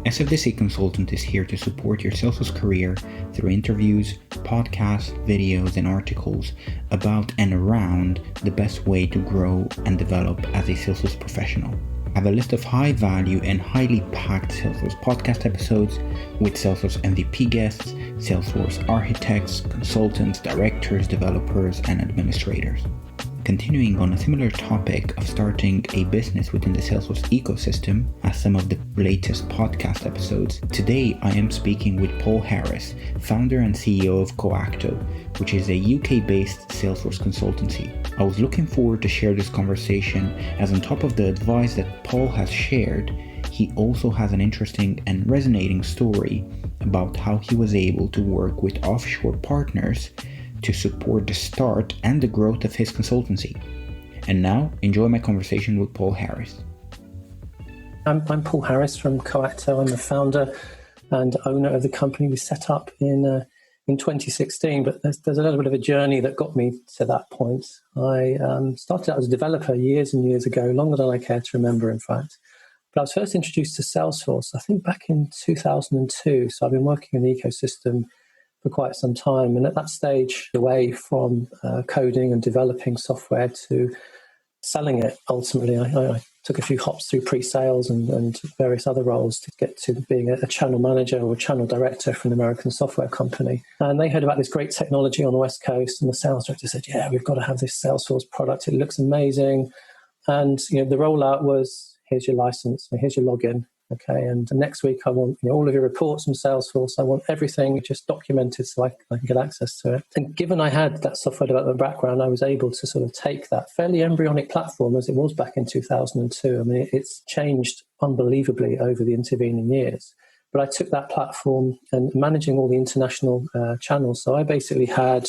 SFDC Consultant is here to support your Salesforce career through interviews, podcasts, videos, and articles about and around the best way to grow and develop as a Salesforce professional. I have a list of high value and highly packed Salesforce podcast episodes with Salesforce MVP guests, Salesforce architects, consultants, directors, developers, and administrators. Continuing on a similar topic of starting a business within the Salesforce ecosystem, as some of the latest podcast episodes, today I am speaking with Paul Harris, founder and CEO of Coacto, which is a UK-based Salesforce consultancy. I was looking forward to share this conversation, as on top of the advice that Paul has shared, he also has an interesting and resonating story about how he was able to work with offshore partners to support the start and the growth of his consultancy. And now, enjoy my conversation with Paul Harris. I'm Paul Harris from Coacto. I'm the founder and owner of the company we set up in 2016, but there's a little bit of a journey that got me to that point. I started out as a developer years and years ago, longer than I care to remember, in fact. But I was first introduced to Salesforce, I think back in 2002. So I've been working in the ecosystem for quite some time. And at that stage, away from coding and developing software to selling it, ultimately, I took a few hops through pre-sales and various other roles to get to being a channel manager or a channel director for an American software company. And they heard about this great technology on the West Coast, and the sales director said, yeah, we've got to have this Salesforce product. It looks amazing. And the rollout was, here's your license, here's your login. Okay, and next week I want all of your reports from Salesforce. I want everything just documented so I can get access to it. And given I had that software development background, I was able to sort of take that fairly embryonic platform as it was back in 2002. I mean, it's changed unbelievably over the intervening years. But I took that platform and managing all the international channels. So I basically had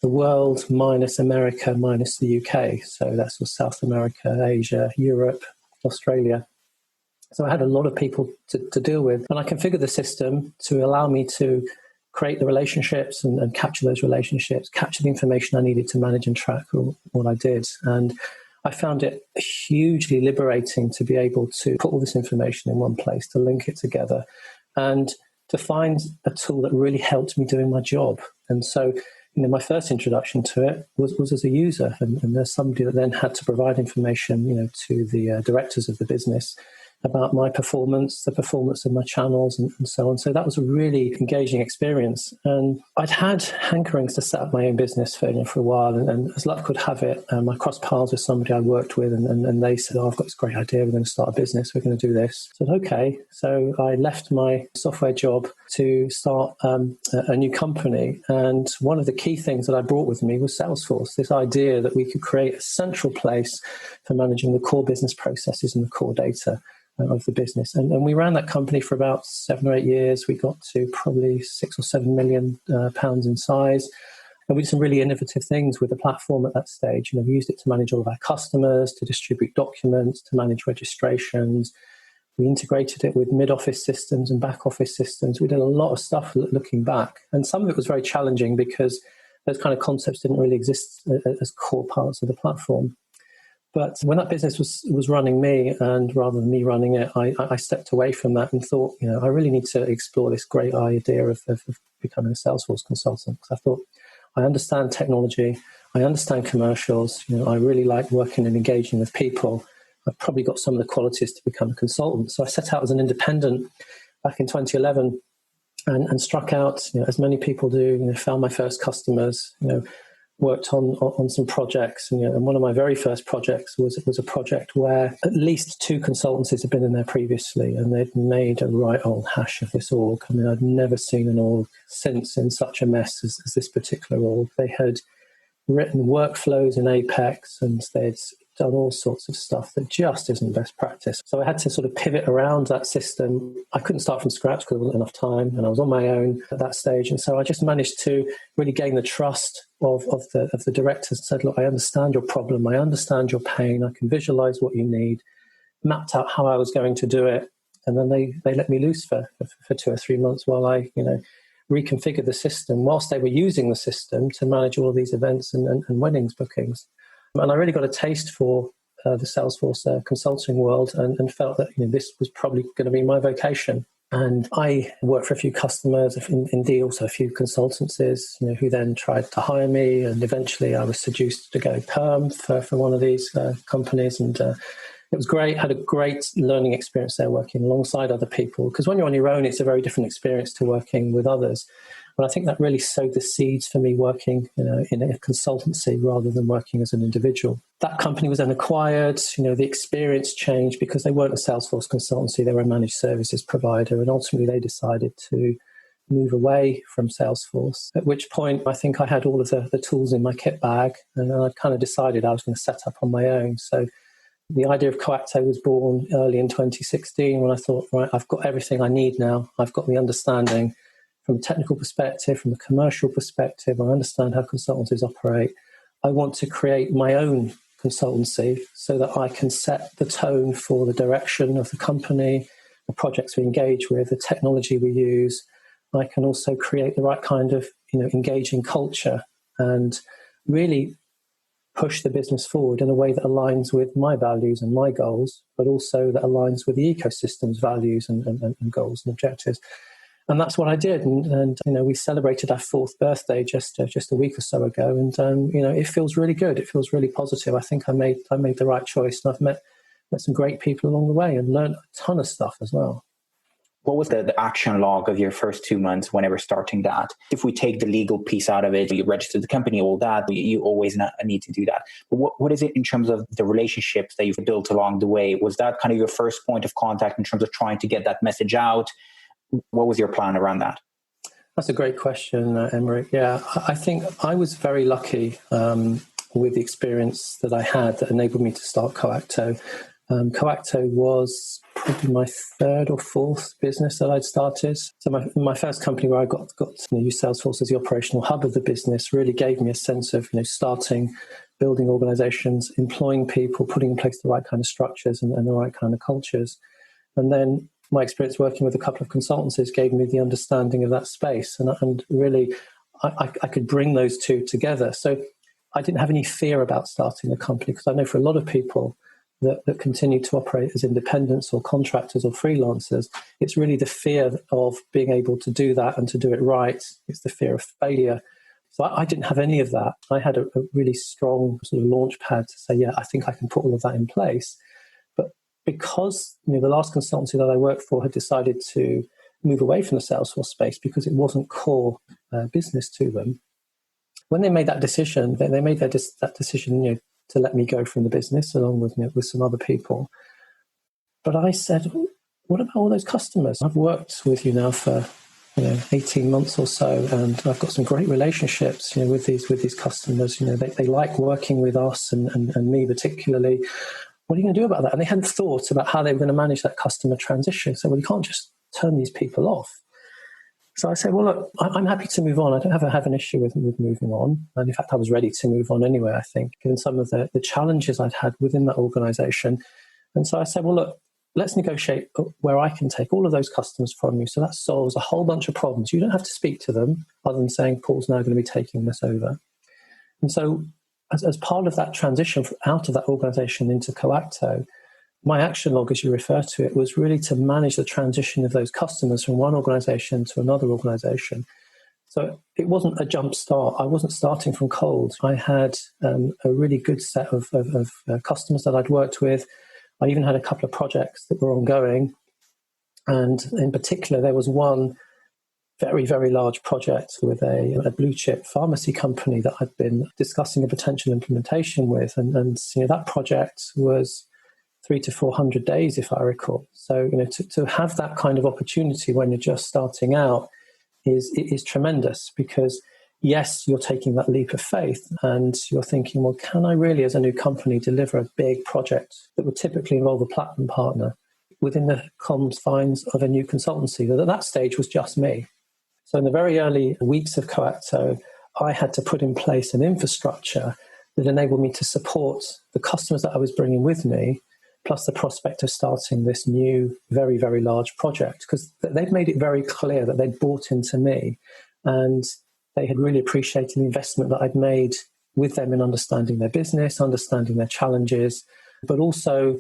the world minus America minus the UK. So that's for South America, Asia, Europe, Australia. So I had a lot of people to deal with, and I configured the system to allow me to create the relationships and capture those relationships, capture the information I needed to manage and track what I did. And I found it hugely liberating to be able to put all this information in one place, to link it together, and to find a tool that really helped me doing my job. And so, my first introduction to it was as a user, and there's somebody that then had to provide information, to the directors of the business about my performance, the performance of my channels, and so on. So that was a really engaging experience. And I'd had hankerings to set up my own business for a while, and as luck could have it, I crossed paths with somebody I worked with, and they said, I've got this great idea, we're going to start a business, we're going to do this. I said, okay. So I left my software job to start a new company. And one of the key things that I brought with me was Salesforce, this idea that we could create a central place for managing the core business processes and the core data of the business. And we ran that company for about 7 or 8 years. We got to probably 6 or 7 million pounds in size. And we did some really innovative things with the platform at that stage. We used it to manage all of our customers, to distribute documents, to manage registrations. We integrated it with mid-office systems and back-office systems. We did a lot of stuff looking back. And some of it was very challenging because those kind of concepts didn't really exist as core parts of the platform. But when that business was running me, and rather than me running it, I stepped away from that and thought, I really need to explore this great idea of becoming a Salesforce consultant. Because I thought, I understand technology, I understand commercials, I really like working and engaging with people. I've probably got some of the qualities to become a consultant. So I set out as an independent back in 2011 and struck out, as many people do, found my first customers, worked on some projects, and one of my very first projects was a project where at least 2 consultancies had been in there previously, and they'd made a right old hash of this org. I mean, I'd never seen an org since in such a mess as this particular org. They had written workflows in Apex, and they'd done all sorts of stuff that just isn't best practice. So I had to sort of pivot around that system. I couldn't start from scratch because there wasn't enough time, and I was on my own at that stage. And so I just managed to really gain the trust of the directors and said, look, I understand your problem, I understand your pain, I can visualize what you need, mapped out how I was going to do it. And then they let me loose for 2 or 3 months while I, reconfigured the system whilst they were using the system to manage all of these events and weddings bookings. And I really got a taste for the Salesforce consulting world and felt that this was probably going to be my vocation. And I worked for a few customers, indeed also a few consultancies, who then tried to hire me. And eventually I was seduced to go perm for one of these companies. And it was great. Had a great learning experience there working alongside other people. Because when you're on your own, it's a very different experience to working with others. But I think that really sowed the seeds for me working in a consultancy rather than working as an individual. That company was then acquired. The experience changed because they weren't a Salesforce Consultancy. They were a managed services provider. And ultimately, they decided to move away from Salesforce, at which point I think I had all of the tools in my kit bag. And then I kind of decided I was going to set up on my own. So the idea of Coacto was born early in 2016 when I thought, right, I've got everything I need now. I've got the understanding from a technical perspective, from a commercial perspective. I understand how consultancies operate. I want to create my own consultancy so that I can set the tone for the direction of the company, the projects we engage with, the technology we use. I can also create the right kind of engaging culture and really push the business forward in a way that aligns with my values and my goals, but also that aligns with the ecosystem's values and goals and objectives. And that's what I did. And we celebrated our 4th birthday just a week or so ago. And, it feels really good. It feels really positive. I think I made the right choice. And I've met some great people along the way and learned a ton of stuff as well. What was the action log of your first 2 months whenever starting that? If we take the legal piece out of it, you registered the company, all that, you always need to do that. But what is it in terms of the relationships that you've built along the way? Was that kind of your first point of contact in terms of trying to get that message out? What was your plan around that? That's a great question, Emeric. Yeah, I think I was very lucky with the experience that I had that enabled me to start Coacto. Coacto was probably my 3rd or 4th business that I'd started. So my first company where I got to use Salesforce as the operational hub of the business really gave me a sense of starting, building organizations, employing people, putting in place the right kind of structures and the right kind of cultures. And then my experience working with a couple of consultancies gave me the understanding of that space. And really, I could bring those two together. So I didn't have any fear about starting a company because I know for a lot of people that continue to operate as independents or contractors or freelancers, it's really the fear of being able to do that and to do it right. It's the fear of failure. So I didn't have any of that. I had a really strong sort of launch pad to say, yeah, I think I can put all of that in place. Because the last consultancy that I worked for had decided to move away from the Salesforce space because it wasn't core business to them. When they made that decision, they made that decision to let me go from the business along with some other people. But I said, what about all those customers? I've worked with you now for 18 months or so, and I've got some great relationships with these customers. They like working with us and me particularly. What are you going to do about that? And they hadn't thought about how they were going to manage that customer transition. So, you can't just turn these people off. So I said, well, look, I'm happy to move on. I don't have an issue with moving on. And in fact, I was ready to move on anyway, I think, given some of the challenges I'd had within that organization. And so I said, well, look, let's negotiate where I can take all of those customers from you. So that solves a whole bunch of problems. You don't have to speak to them other than saying, Paul's now going to be taking this over. And so as part of that transition out of that organization into Coacto, my action log, as you refer to it, was really to manage the transition of those customers from one organization to another organization. So it wasn't a jump start. I wasn't starting from cold. I had a really good set of customers that I'd worked with. I even had a couple of projects that were ongoing. And in particular, there was one very, very large project with a blue chip pharmacy company that I'd been discussing a potential implementation with. And that project was 300 to 400 days, if I recall. So, to have that kind of opportunity when you're just starting out is tremendous because, yes, you're taking that leap of faith and you're thinking, well, can I really, as a new company, deliver a big project that would typically involve a platinum partner within the confines of a new consultancy? That at that stage was just me. So in the very early weeks of Coacto, I had to put in place an infrastructure that enabled me to support the customers that I was bringing with me, plus the prospect of starting this new, very, very large project, because they'd made it very clear that they'd bought into me and they had really appreciated the investment that I'd made with them in understanding their business, understanding their challenges, but also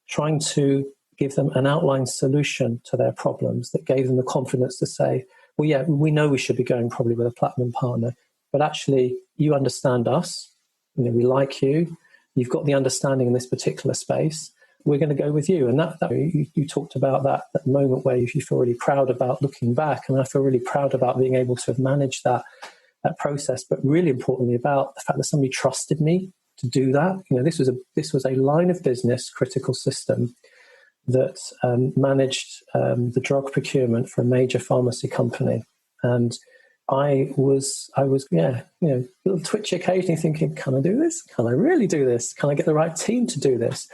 trying to give them an outlined solution to their problems that gave them the confidence to say, well, yeah, we know we should be going probably with a platinum partner, but actually you understand us, we like you, you've got the understanding in this particular space, we're going to go with you. And that you talked about that moment where you feel really proud about looking back. And I feel really proud about being able to have managed that process, but really importantly about the fact that somebody trusted me to do that. This was a line of business critical system that managed the drug procurement for a major pharmacy company. And I was a little twitchy occasionally thinking, can I do this? Can I really do this? Can I get the right team to do this?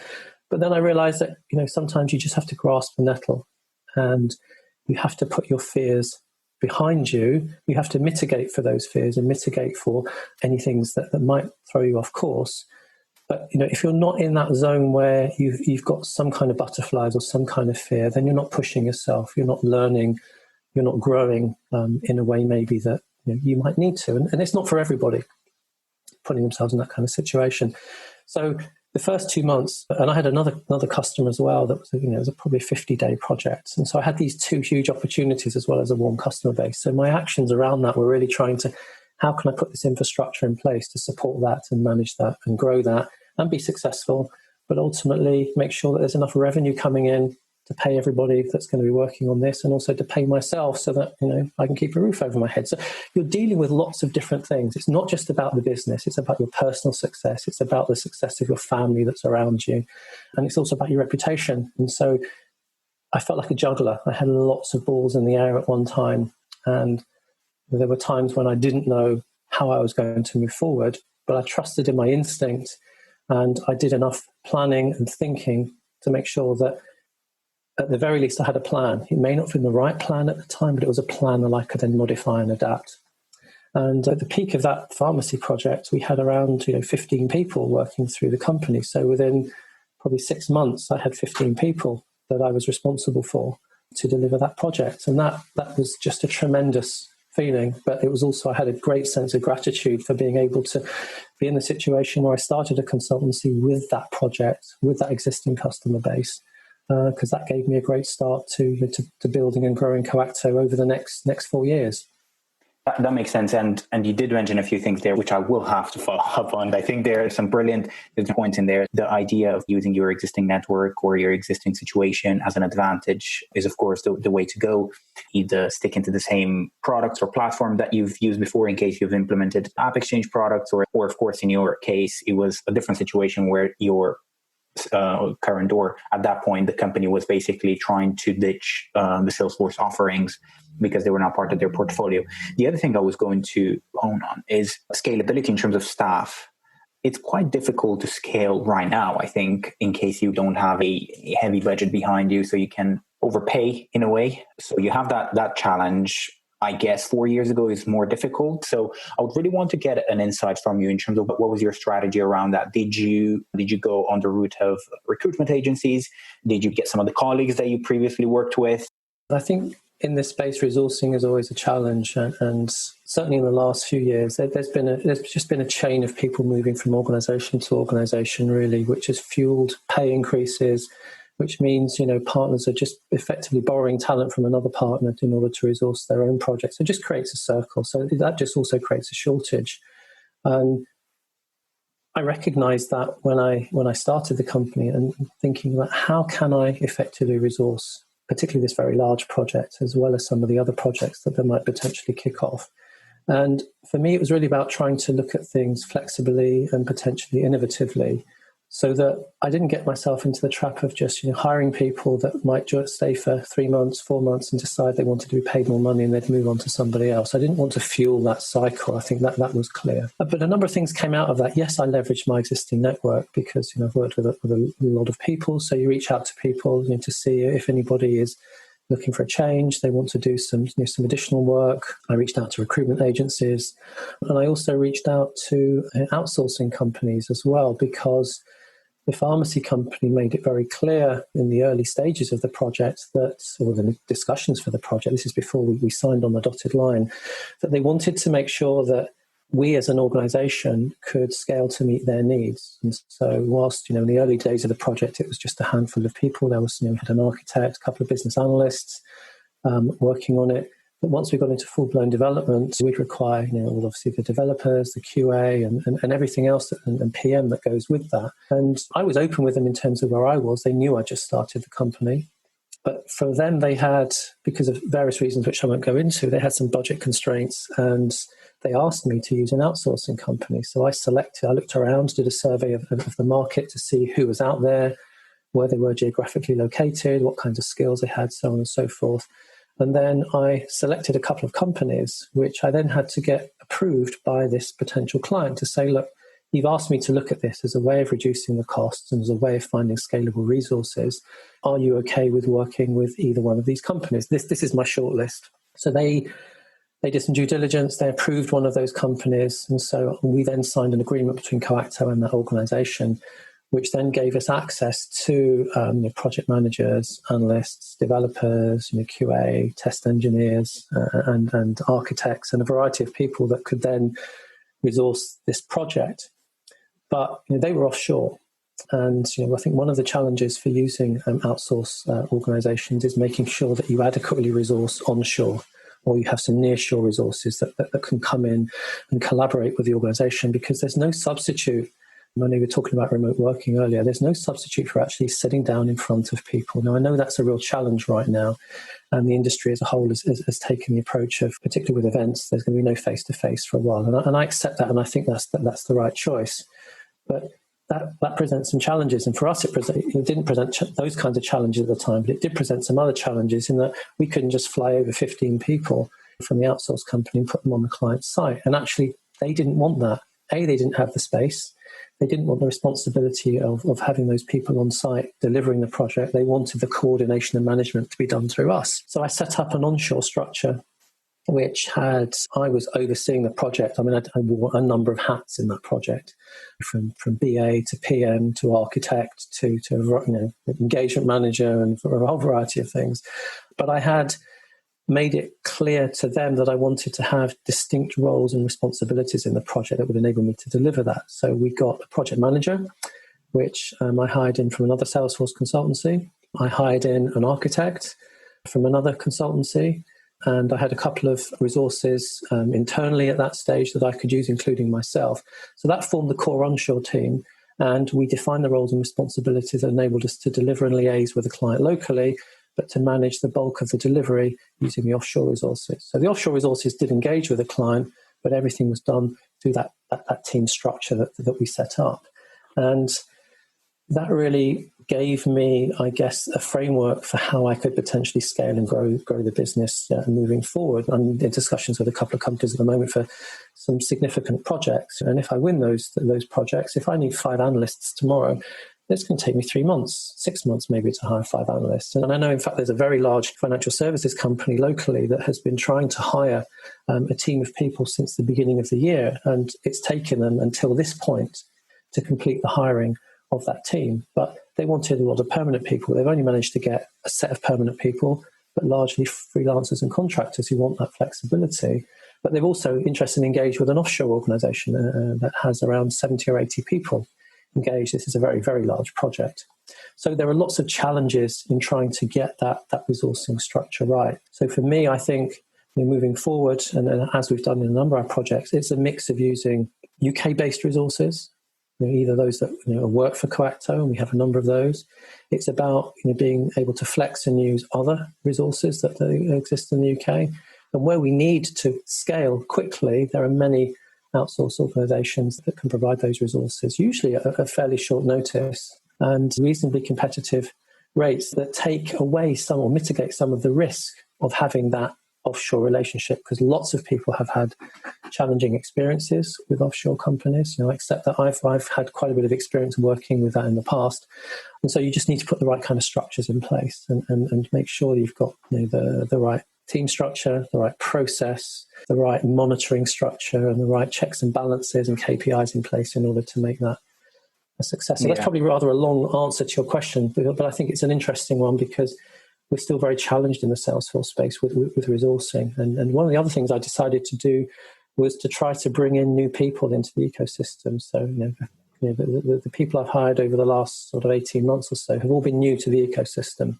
But then I realized that, sometimes you just have to grasp the nettle and you have to put your fears behind you. You have to mitigate for those fears and mitigate for any things that might throw you off course. But, if you're not in that zone where you've got some kind of butterflies or some kind of fear, then you're not pushing yourself. You're not learning. You're not growing in a way maybe that you might need to. And it's not for everybody putting themselves in that kind of situation. So the first 2 months, and I had another customer as well that was, it was probably a 50-day project. And so I had these two huge opportunities as well as a warm customer base. So my actions around that were really trying to, how can I put this infrastructure in place to support that and manage that and grow that and be successful, but ultimately make sure that there's enough revenue coming in to pay everybody that's going to be working on this and also to pay myself so that, I can keep a roof over my head. So you're dealing with lots of different things. It's not just about the business. It's about your personal success. It's about the success of your family that's around you. And it's also about your reputation. And so I felt like a juggler. I had lots of balls in the air at one time. And there were times when I didn't know how I was going to move forward, but I trusted in my instinct and I did enough planning and thinking to make sure that at the very least I had a plan. It may not have been the right plan at the time, but it was a plan that I could then modify and adapt. And at the peak of that pharmacy project, we had around 15 people working through the company. So within probably 6 months, I had 15 people that I was responsible for to deliver that project. And that was just a tremendous feeling, but it was also, I had a great sense of gratitude for being able to be in the situation where I started a consultancy with that project, with that existing customer base, because that gave me a great start to building and growing Coacto over the next 4 years. That makes sense. And you did mention a few things there, which I will have to follow up on. I think there are some brilliant points in there. The idea of using your existing network or your existing situation as an advantage is, of course, the way to go. Either stick into the same products or platform that you've used before in case you've implemented App Exchange products, or of course, in your case, it was a different situation where your current, or at that point, the company was basically trying to ditch the Salesforce offerings because they were not part of their portfolio. The other thing I was going to hone on is scalability in terms of staff. It's quite difficult to scale right now, I think, in case you don't have a heavy budget behind you, so you can overpay in a way. So you have that challenge. I guess 4 years ago is more difficult. So I would really want to get an insight from you in terms of what was your strategy around that. Did you go on the route of recruitment agencies? Did you get some of the colleagues that you previously worked with? I think in this space, resourcing is always a challenge. And certainly in the last few years, there's just been a chain of people moving from organization to organization, really, which has fueled pay increases, which means, partners are just effectively borrowing talent from another partner in order to resource their own projects. It just creates a circle. So that just also creates a shortage. And I recognized that when I started the company and thinking about how can I effectively resource, particularly this very large project, as well as some of the other projects that they might potentially kick off. And for me, it was really about trying to look at things flexibly and potentially innovatively, so that I didn't get myself into the trap of just hiring people that might just stay for 3 months, 4 months and decide they wanted to be paid more money and they'd move on to somebody else. I didn't want to fuel that cycle. I think that was clear. But a number of things came out of that. Yes, I leveraged my existing network because I've worked with a lot of people. So you reach out to people to see if anybody is looking for a change, they want to do some additional work. I reached out to recruitment agencies, and I also reached out to outsourcing companies as well, because the pharmacy company made it very clear in the early stages of the project or the discussions for the project, this is before we signed on the dotted line, that they wanted to make sure that we as an organization could scale to meet their needs. And so whilst, in the early days of the project, it was just a handful of people. There was, we had an architect, a couple of business analysts working on it. But once we got into full-blown development, we'd require, obviously the developers, the QA, and everything else, and PM that goes with that. And I was open with them in terms of where I was. They knew I just started the company. But for them, they had, because of various reasons which I won't go into, they had some budget constraints, and they asked me to use an outsourcing company. So I looked around, did a survey of the market to see who was out there, where they were geographically located, what kinds of skills they had, so on and so forth. And then I selected a couple of companies, which I then had to get approved by this potential client to say, look, you've asked me to look at this as a way of reducing the costs and as a way of finding scalable resources. Are you okay with working with either one of these companies? This is my shortlist. So they did some due diligence. They approved one of those companies. And so we then signed an agreement between Coacto and that organization, which then gave us access to project managers, analysts, developers, QA, test engineers, and architects, and a variety of people that could then resource this project. But they were offshore. And I think one of the challenges for using outsource organizations is making sure that you adequately resource onshore, or you have some nearshore resources that can come in and collaborate with the organization, because there's no substitute. I know we were talking about remote working earlier. There's no substitute for actually sitting down in front of people. Now, I know that's a real challenge right now, and the industry as a whole has taken the approach of, particularly with events, there's going to be no face-to-face for a while. And I accept that, and I think that's the right choice. But that presents some challenges. And for us, it didn't present those kinds of challenges at the time, but it did present some other challenges in that we couldn't just fly over 15 people from the outsourced company and put them on the client's site. And actually, they didn't want that. They didn't have the space. They didn't want the responsibility of having those people on site delivering the project. They wanted the coordination and management to be done through us. So I set up an onshore structure, which I was overseeing the project. I mean, I wore a number of hats in that project, from BA to PM to architect to engagement manager, and for a whole variety of things. But I had made it clear to them that I wanted to have distinct roles and responsibilities in the project that would enable me to deliver that. So we got a project manager, which I hired in from another Salesforce consultancy. I hired in an architect from another consultancy, and I had a couple of resources internally at that stage that I could use, including myself. So that formed the core onshore team, and we defined the roles and responsibilities that enabled us to deliver and liaise with the client locally, but to manage the bulk of the delivery using the offshore resources. So the offshore resources did engage with the client, but everything was done through that team structure that we set up. And that really gave me, I guess, a framework for how I could potentially scale and grow the business moving forward. I'm in discussions with a couple of companies at the moment for some significant projects. And if I win those projects, if I need 5 analysts tomorrow, it's going to take me 3 months, 6 months maybe to hire 5 analysts. And I know, in fact, there's a very large financial services company locally that has been trying to hire a team of people since the beginning of the year. And it's taken them until this point to complete the hiring of that team. But they wanted a lot of permanent people. They've only managed to get a set of permanent people, but largely freelancers and contractors who want that flexibility. But they've also interested and engaged with an offshore organization that has around 70 or 80 people engaged. This is a very, very large project. So there are lots of challenges in trying to get that resourcing structure right. So for me, I think moving forward, and as we've done in a number of our projects, it's a mix of using UK-based resources, either those that work for Coacto, and we have a number of those. It's about being able to flex and use other resources that exist in the UK. And where we need to scale quickly, there are many outsource organizations that can provide those resources, usually at a fairly short notice and reasonably competitive rates that take away some or mitigate some of the risk of having that offshore relationship, because lots of people have had challenging experiences with offshore companies. Except that I've had quite a bit of experience working with that in the past. And so you just need to put the right kind of structures in place and make sure you've got the right team structure, the right process, the right monitoring structure, and the right checks and balances and KPIs in place in order to make that a success. So that's probably rather a long answer to your question, but I think it's an interesting one because we're still very challenged in the Salesforce space with resourcing. And one of the other things I decided to do was to try to bring in new people into the ecosystem. So, the people I've hired over the last sort of 18 months or so have all been new to the ecosystem.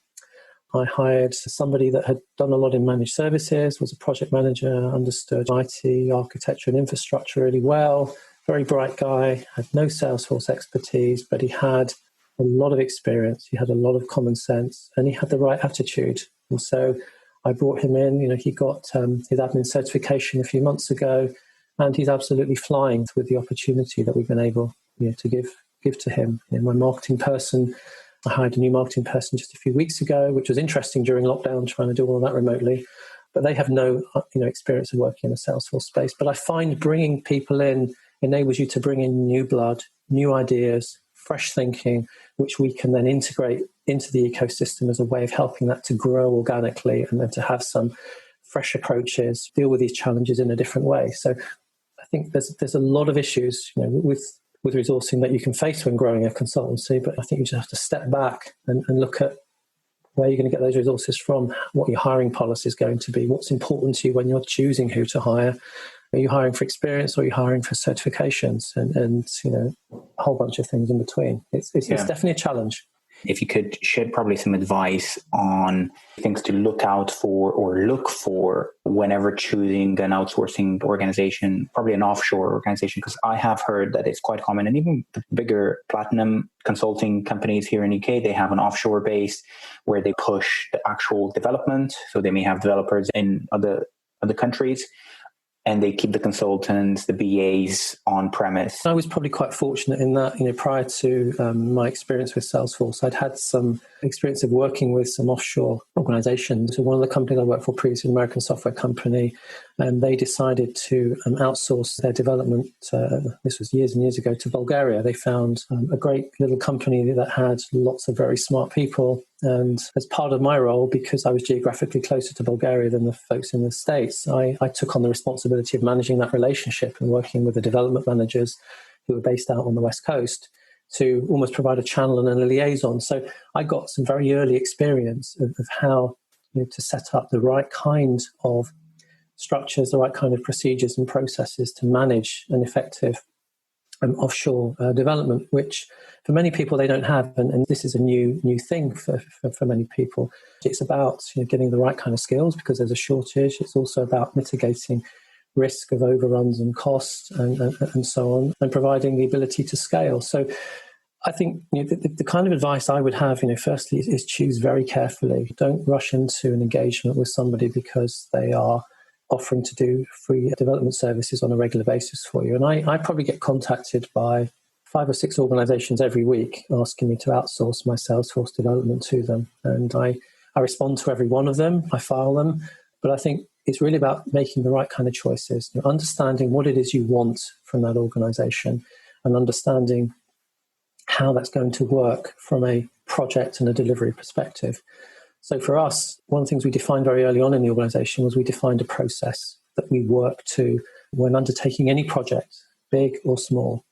I hired somebody that had done a lot in managed services, was a project manager, understood IT, architecture and infrastructure really well, very bright guy, had no Salesforce expertise, but he had a lot of experience, he had a lot of common sense, and he had the right attitude. And so I brought him in. He got his admin certification a few months ago, and he's absolutely flying with the opportunity that we've been able to give to him. My marketing person, I hired a new marketing person just a few weeks ago, which was interesting during lockdown, trying to do all of that remotely. But they have no experience of working in a Salesforce space. But I find bringing people in enables you to bring in new blood, new ideas, fresh thinking, which we can then integrate into the ecosystem as a way of helping that to grow organically and then to have some fresh approaches, deal with these challenges in a different way. So I think there's a lot of issues with resourcing that you can face when growing a consultancy, but I think you just have to step back and look at where you're going to get those resources from, what your hiring policy is going to be, what's important to you when you're choosing who to hire. Are you hiring for experience or are you hiring for certifications and a whole bunch of things in between? It's definitely a challenge. If you could shed probably some advice on things to look out for or look for whenever choosing an outsourcing organization, probably an offshore organization, because I have heard that it's quite common, and even the bigger platinum consulting companies here in UK, they have an offshore base where they push the actual development. So they may have developers in other countries, and they keep the consultants, the BAs on premise. I was probably quite fortunate in that, prior to my experience with Salesforce, I'd had some experience of working with some offshore organizations. So one of the companies I worked for previously, an American software company, and they decided to outsource their development, this was years and years ago, to Bulgaria. They found a great little company that had lots of very smart people. And as part of my role, because I was geographically closer to Bulgaria than the folks in the States, I took on the responsibility of managing that relationship and working with the development managers who were based out on the West Coast to almost provide a channel and a liaison. So I got some very early experience of how to set up the right kind of structures, the right kind of procedures and processes to manage an effective offshore development, which for many people they don't have, and this is a new thing for many people. It's about getting the right kind of skills because there's a shortage. It's also about mitigating risk of overruns and costs and so on, and providing the ability to scale. So I think the kind of advice I would have, firstly is choose very carefully. Don't rush into an engagement with somebody because they are offering to do free development services on a regular basis for you. And I probably get contacted by 5 or 6 organizations every week asking me to outsource my Salesforce development to them. And I respond to every one of them, I file them. But I think it's really about making the right kind of choices, understanding what it is you want from that organization and understanding how that's going to work from a project and a delivery perspective. So for us, one of the things we defined very early on in the organization was we defined a process that we work to when undertaking any project, big or small.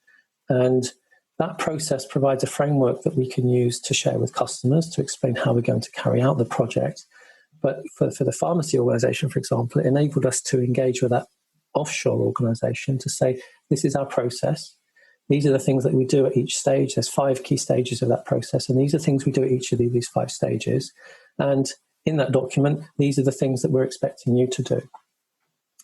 And that process provides a framework that we can use to share with customers to explain how we're going to carry out the project. But for the pharmacy organization, for example, it enabled us to engage with that offshore organization to say, this is our process. These are the things that we do at each stage. There's 5 key stages of that process. And these are things we do at each of these 5 stages. And in that document, these are the things that we're expecting you to do.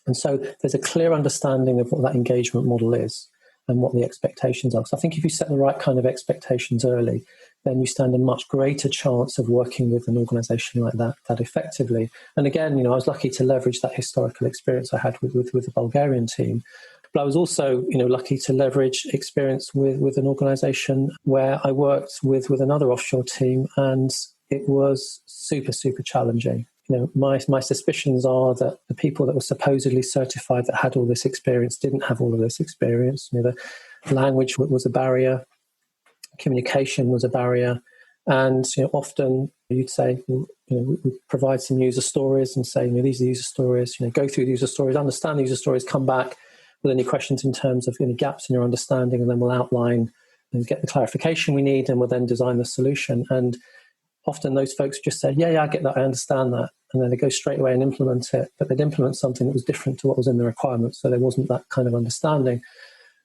And so there's a clear understanding of what that engagement model is and what the expectations are. So I think if you set the right kind of expectations early, then you stand a much greater chance of working with an organization like that effectively. And again, I was lucky to leverage that historical experience I had with the Bulgarian team. But I was also, lucky to leverage experience with an organization where I worked with another offshore team, and it was super, super challenging. My suspicions are that the people that were supposedly certified that had all this experience didn't have all of this experience. The language was a barrier, communication was a barrier, and often you'd say, we provide some user stories and say, these are user stories. Go through the user stories, understand the user stories, come back with any questions in terms of any gaps in your understanding, and then we'll outline and get the clarification we need, and we'll then design the solution. And often those folks just say, yeah, I get that, I understand that. and then they go straight away and implement it, but they'd implement something that was different to what was in the requirements, so there wasn't that kind of understanding.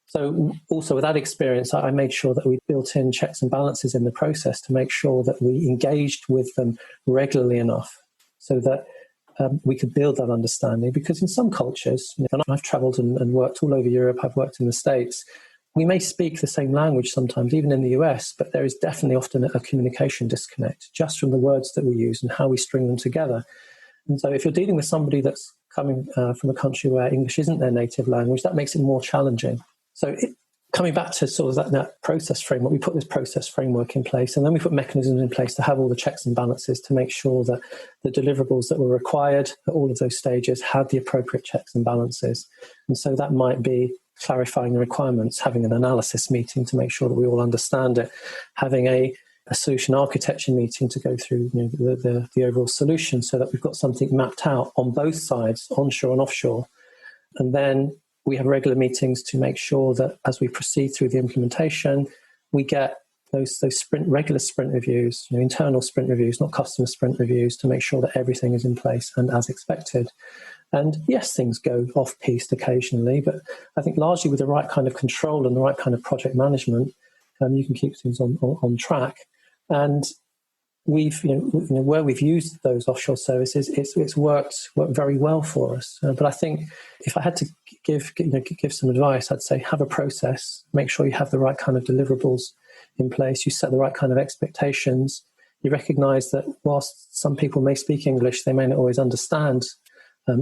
So also with that experience, I made sure that we built in checks and balances in the process to make sure that we engaged with them regularly enough so that we could build that understanding. Because in some cultures, and I've travelled and worked all over Europe, I've worked in the States, we may speak the same language sometimes, even in the US, but there is definitely often a communication disconnect just from the words that we use and how we string them together. And so if you're dealing with somebody that's coming from a country where English isn't their native language, that makes it more challenging. So coming back to sort of that process framework, we put this process framework in place, and then we put mechanisms in place to have all the checks and balances to make sure that the deliverables that were required at all of those stages had the appropriate checks and balances. And so that might be clarifying the requirements, having an analysis meeting to make sure that we all understand it, having a solution architecture meeting to go through the overall solution so that we've got something mapped out on both sides, onshore and offshore. And then we have regular meetings to make sure that as we proceed through the implementation, we get those regular sprint reviews, internal sprint reviews, not customer sprint reviews, to make sure that everything is in place and as expected. And yes, things go off-piste occasionally, but I think largely with the right kind of control and the right kind of project management, you can keep things on track. And we've, where we've used those offshore services, it's worked very well for us. But I think if I had to give some advice, I'd say have a process, make sure you have the right kind of deliverables in place, you set the right kind of expectations, you recognise that whilst some people may speak English, they may not always understand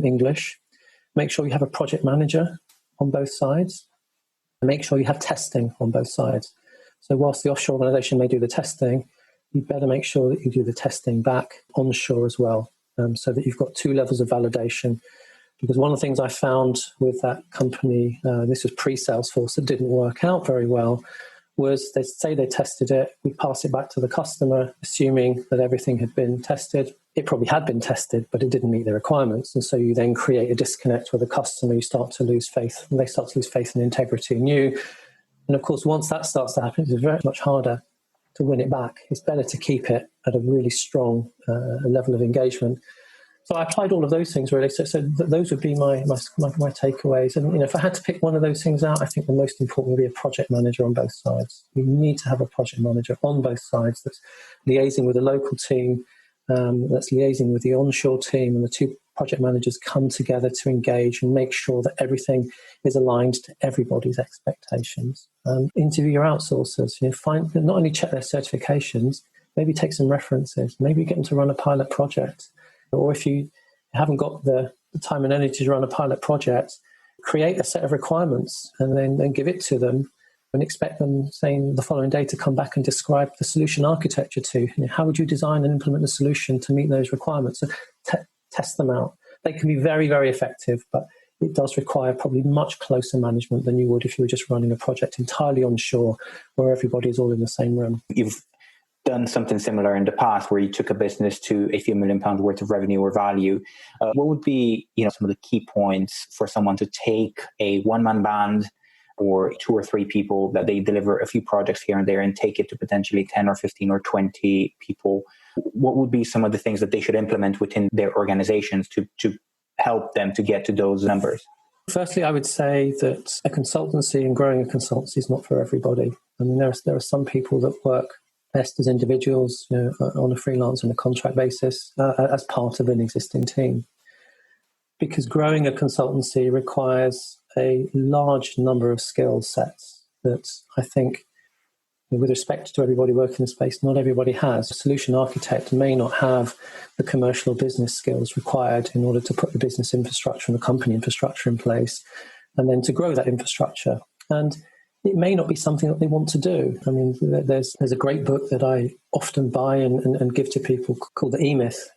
English. Make sure you have a project manager on both sides, and make sure you have testing on both sides. So whilst the offshore organisation may do the testing, you better make sure that you do the testing back onshore as well, so that you've got two levels of validation. Because one of the things I found with that company, this was pre-Salesforce, that didn't work out very well, was they say they tested it, we pass it back to the customer, assuming that everything had been tested. It probably had been tested, but it didn't meet the requirements. And so you then create a disconnect with the customer, you start to lose faith, and they start to lose faith and integrity in you. And of course, once that starts to happen, it's very much harder to win it back. It's better to keep it at a really strong level of engagement. So I applied all of those things really. So those would be my takeaways. And if I had to pick one of those things out, I think the most important would be a project manager on both sides. You need to have a project manager on both sides that's liaising with the local team, that's liaising with the onshore team, and the two project managers come together to engage and make sure that everything is aligned to everybody's expectations. Interview your outsourcers. Not only check their certifications, maybe take some references, maybe get them to run a pilot project. Or if you haven't got the time and energy to run a pilot project, create a set of requirements and then give it to them and expect them, saying the following day, to come back and describe the solution architecture to. How would you design and implement a solution to meet those requirements? So test them out. They can be very, very effective, but it does require probably much closer management than you would if you were just running a project entirely onshore where everybody is all in the same room. You've done something similar in the past where you took a business to a few £1 million worth of revenue or value. What would be, some of the key points for someone to take a one-man band or 2 or 3 people that they deliver a few projects here and there and take it to potentially 10 or 15 or 20 people? What would be some of the things that they should implement within their organizations to help them to get to those numbers? Firstly, I would say that a consultancy and growing a consultancy is not for everybody. I mean, there are some people that work best as individuals, on a freelance and a contract basis, as part of an existing team. Because growing a consultancy requires a large number of skill sets that I think, with respect to everybody working in the space, not everybody has. A solution architect may not have the commercial or business skills required in order to put the business infrastructure and the company infrastructure in place, and then to grow that infrastructure. And it may not be something that they want to do. I mean, there's a great book that I often buy and give to people called The E-Myth,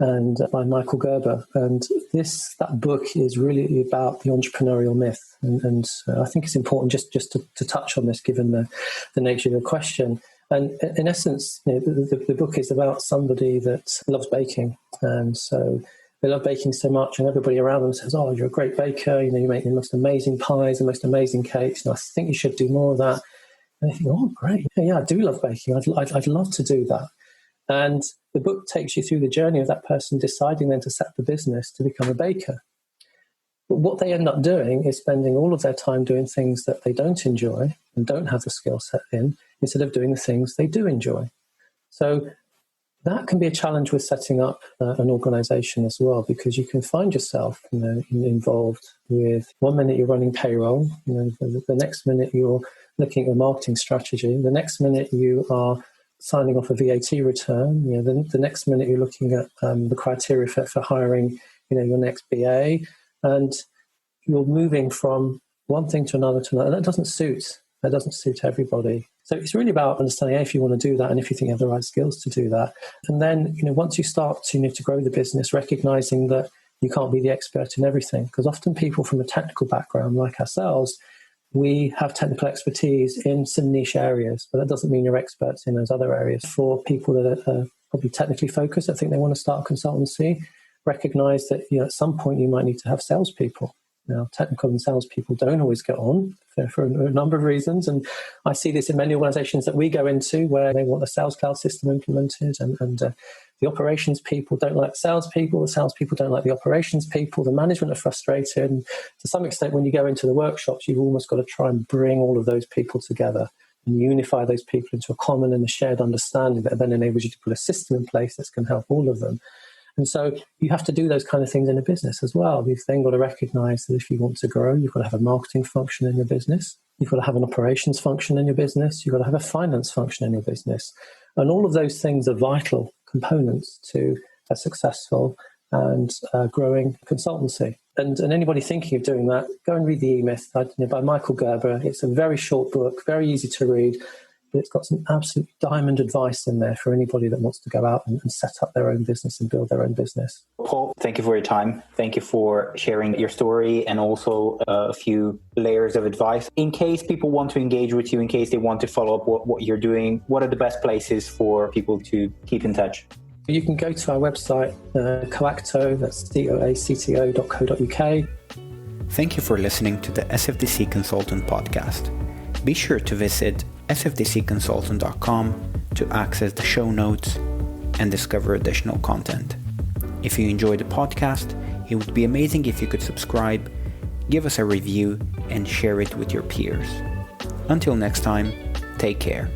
and by Emeric Gabor. And that book is really about the entrepreneurial myth. And I think it's important just to touch on this, given the nature of your question. And in essence, the book is about somebody that loves baking. And so they love baking so much, and everybody around them says, "Oh, you're a great baker. You make the most amazing pies, the most amazing cakes. And I think you should do more of that." And they think, "Oh, great. Yeah, I do love baking. I'd love to do that." And the book takes you through the journey of that person deciding then to set the business to become a baker. But what they end up doing is spending all of their time doing things that they don't enjoy and don't have the skill set in, instead of doing the things they do enjoy. So that can be a challenge with setting up an organization as well, because you can find yourself involved with, one minute you're running payroll, the next minute you're looking at a marketing strategy, the next minute you are signing off a VAT return, the next minute you're looking at the criteria for hiring your next BA, and you're moving from one thing to another. And that doesn't suit everybody. So it's really about understanding if you want to do that and if you think you have the right skills to do that. And then, once you start to grow the business, recognizing that you can't be the expert in everything, because often people from a technical background like ourselves, we have technical expertise in some niche areas, but that doesn't mean you're experts in those other areas. For people that are probably technically focused, I think they want to start a consultancy, recognize that at some point you might need to have salespeople. Now, technical and salespeople don't always get on for a number of reasons. And I see this in many organizations that we go into where they want a sales cloud system implemented, and the operations people don't like the salespeople don't like the operations people, the management are frustrated. And to some extent, when you go into the workshops, you've almost got to try and bring all of those people together and unify those people into a common and a shared understanding that then enables you to put a system in place that's going to help all of them. And so you have to do those kind of things in a business as well. You've then got to recognize that if you want to grow, you've got to have a marketing function in your business. You've got to have an operations function in your business. You've got to have a finance function in your business. And all of those things are vital components to a successful and growing consultancy. And anybody thinking of doing that, go and read The E-Myth by Emeric Gabor. It's a very short book, very easy to read. But it's got some absolute diamond advice in there for anybody that wants to go out and set up their own business and build their own business. Paul, thank you for your time. Thank you for sharing your story and also a few layers of advice. In case people want to engage with you, in case they want to follow up what you're doing, what are the best places for people to keep in touch? You can go to our website, Coacto, that's coacto.co.uk. Thank you for listening to the SFDC Consultant Podcast. Be sure to visit SFDCconsultant.com to access the show notes and discover additional content. If you enjoyed the podcast, it would be amazing if you could subscribe, give us a review, and share it with your peers. Until next time, take care.